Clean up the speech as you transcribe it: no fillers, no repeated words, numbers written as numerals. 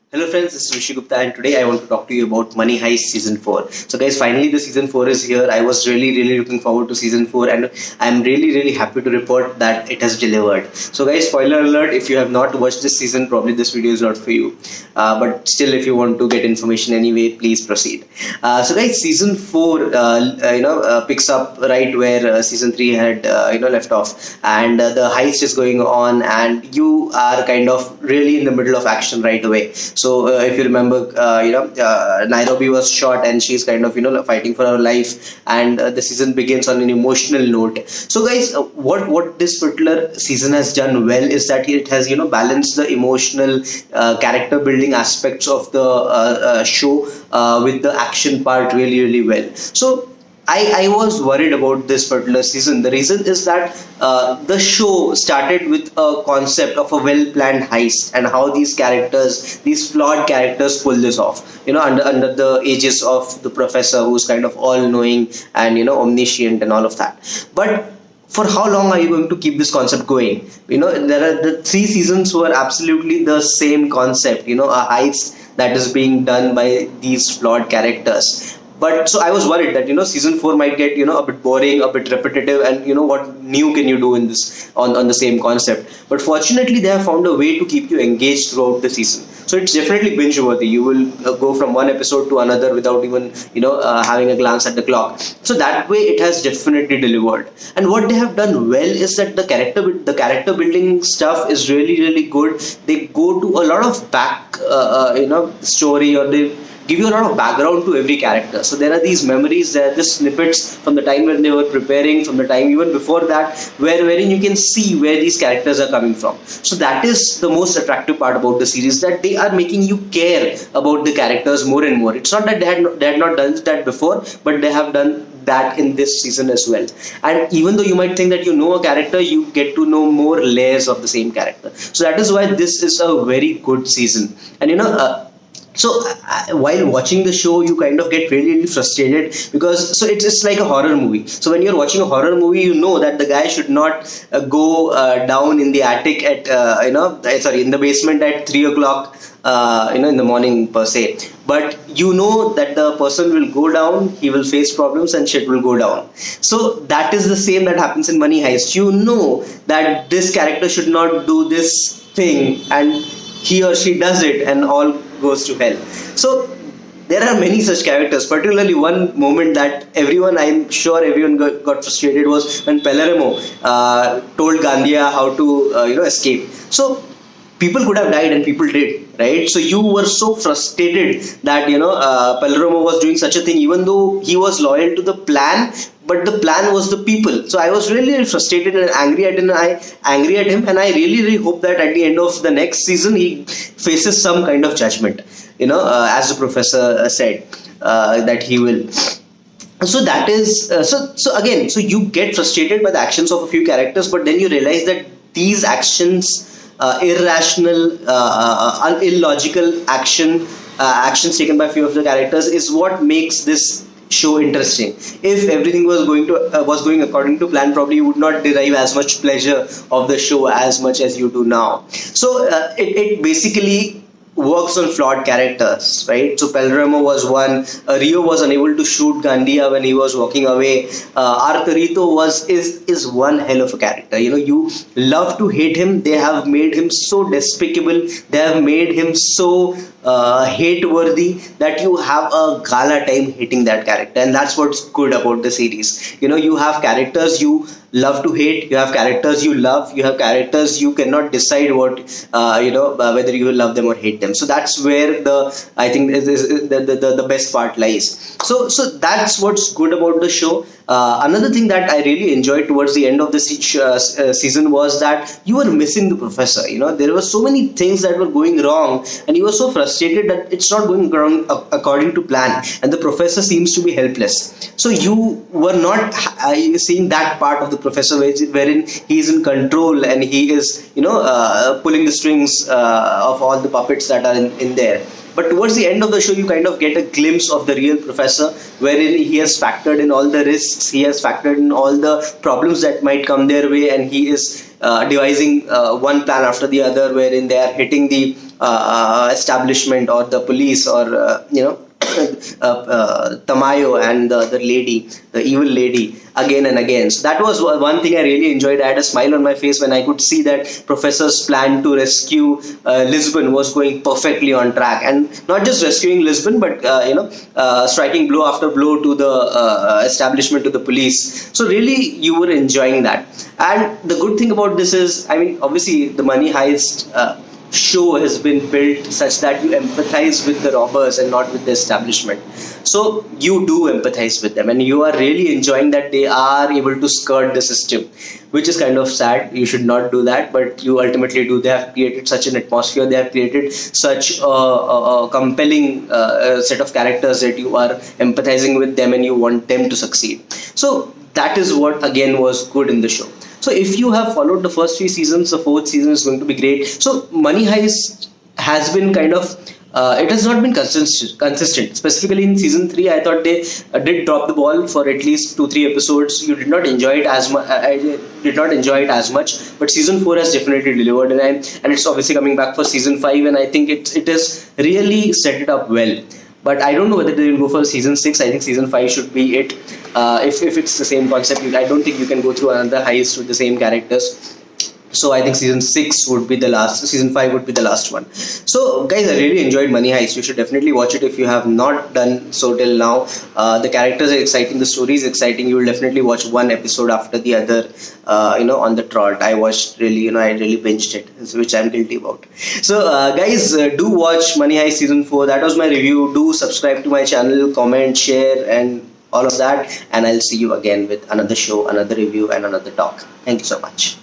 Hello friends, this is Rishi Gupta and today I want to talk to you about Money Heist Season 4. So guys, finally the Season 4 is here. I was really looking forward to Season 4 and I'm really happy to report that it has delivered. So guys, spoiler alert, if you have not watched this season, probably this video is not for you. But still, if you want to get information anyway, please proceed. So guys, Season 4 picks up right where Season 3 had left off, and the heist is going on and you are kind of really in the middle of action right away. So if you remember, Nairobi was shot and she's kind of fighting for her life, and the season begins on an emotional note. So guys, what this particular season has done well is that it has balanced the emotional character building aspects of the show with the action part really well. So I was worried about this particular season. The reason is that the show started with a concept of a well-planned heist and how these characters, these flawed characters, pull this off. Under the aegis of the professor, who's kind of all-knowing and omniscient and all of that. But for how long are you going to keep this concept going? There are the 3 seasons who are absolutely the same concept. A heist that is being done by these flawed characters. But so I was worried that season 4 might get a bit boring, a bit repetitive, and what new can you do in this on the same concept. But fortunately they have found a way to keep you engaged throughout the season. So it's definitely binge worthy. You will go from one episode to another without even having a glance at the clock. So that way it has definitely delivered. And what they have done well is that the character building stuff is really good. They go to a lot of back story, or they give you a lot of background to every character. So there are these memories, there are these snippets from the time when they were preparing, from the time even before that, wherein you can see where these characters are coming from. So that is the most attractive part about the series, that they are making you care about the characters more and more. It's not that they had not done that before, but they have done that in this season as well. And even though you might think that you know a character, you get to know more layers of the same character. So that is why this is a very good season. And so while watching the show, you kind of get really frustrated because it's like a horror movie. So when you're watching a horror movie, you know that the guy should not go down in the attic at in the basement at 3 o'clock in the morning per se. But you know that the person will go down, he will face problems, and shit will go down. So that is the same that happens in Money Heist. You know that this character should not do this thing, and he or she does it, and all goes to hell. So there are many such characters. Particularly one moment that I'm sure everyone got frustrated was when Pelleramo told Gandia how to escape. So people could have died and people did, right? So you were so frustrated that Pelleramo was doing such a thing, even though he was loyal to the plan, but the plan was the people. So I was really frustrated and angry at him, and I really hope that at the end of the next season he faces some kind of judgment, as the professor said that he will. So that is so you get frustrated by the actions of a few characters, but then you realize that these actions, irrational, illogical actions taken by a few of the characters, is what makes this show interesting. If everything was going according to plan, probably you would not derive as much pleasure of the show as much as you do now. So it basically works on flawed characters, right? So Pelleramo was one. Rio was unable to shoot Gandia when he was walking away. Arcarito is one hell of a character. You love to hate him. They have made him so despicable. They have made him so hate-worthy that you have a gala time hating that character, and that's what's good about the series. You have characters you love to hate, you have characters you love, you have characters you cannot decide whether you will love them or hate them. So that's where I think the best part lies. So that's what's good about the show. Another thing that I really enjoyed towards the end of the season was that you were missing the professor. There were so many things that were going wrong, and you were so frustrated that it's not going wrong according to plan, and the professor seems to be helpless. So you were not seeing that part of the professor wherein he is in control and he is pulling the strings of all the puppets that are in there. But towards the end of the show, you kind of get a glimpse of the real professor, wherein he has factored in all the risks, he has factored in all the problems that might come their way, and he is devising one plan after the other, wherein they are hitting the establishment or the police or Tamayo and the other lady, the evil lady, again and again. So that was one thing I really enjoyed. I had a smile on my face when I could see that Professor's plan to rescue Lisbon was going perfectly on track, and not just rescuing Lisbon, but striking blow after blow to the establishment, to the police. So really, you were enjoying that. And the good thing about this is, I mean, obviously the Money Heist show has been built such that you empathize with the robbers and not with the establishment. So you do empathize with them, and you are really enjoying that they are able to skirt the system, which is kind of sad. You should not do that, but you ultimately do. They have created such an atmosphere, they have created such a compelling set of characters that you are empathizing with them and you want them to succeed. So that is what again was good in the show. So if you have followed the first 3 seasons, the 4th season is going to be great. So Money Heist has been kind of, it has not been consistent. Specifically in season 3, I thought they did drop the ball for at least 2-3 episodes. You did not enjoy it as much. I did not enjoy it as much. But season 4 has definitely delivered, and it's obviously coming back for season 5. And I think it has really set it up well. But I don't know whether they will go for season 6. I think season 5 should be it. If it's the same concept, I don't think you can go through another heist with the same characters. So I think season 6 would be the last. Season 5 would be the last one. So guys, I really enjoyed Money Heist. You should definitely watch it if you have not done so till now. The characters are exciting. The story is exciting. You will definitely watch one episode after the other. On the trot. I watched really, I really binged it, which I'm guilty about. So guys, do watch Money Heist season 4. That was my review. Do subscribe to my channel, comment, share, and all of that. And I'll see you again with another show, another review, and another talk. Thank you so much.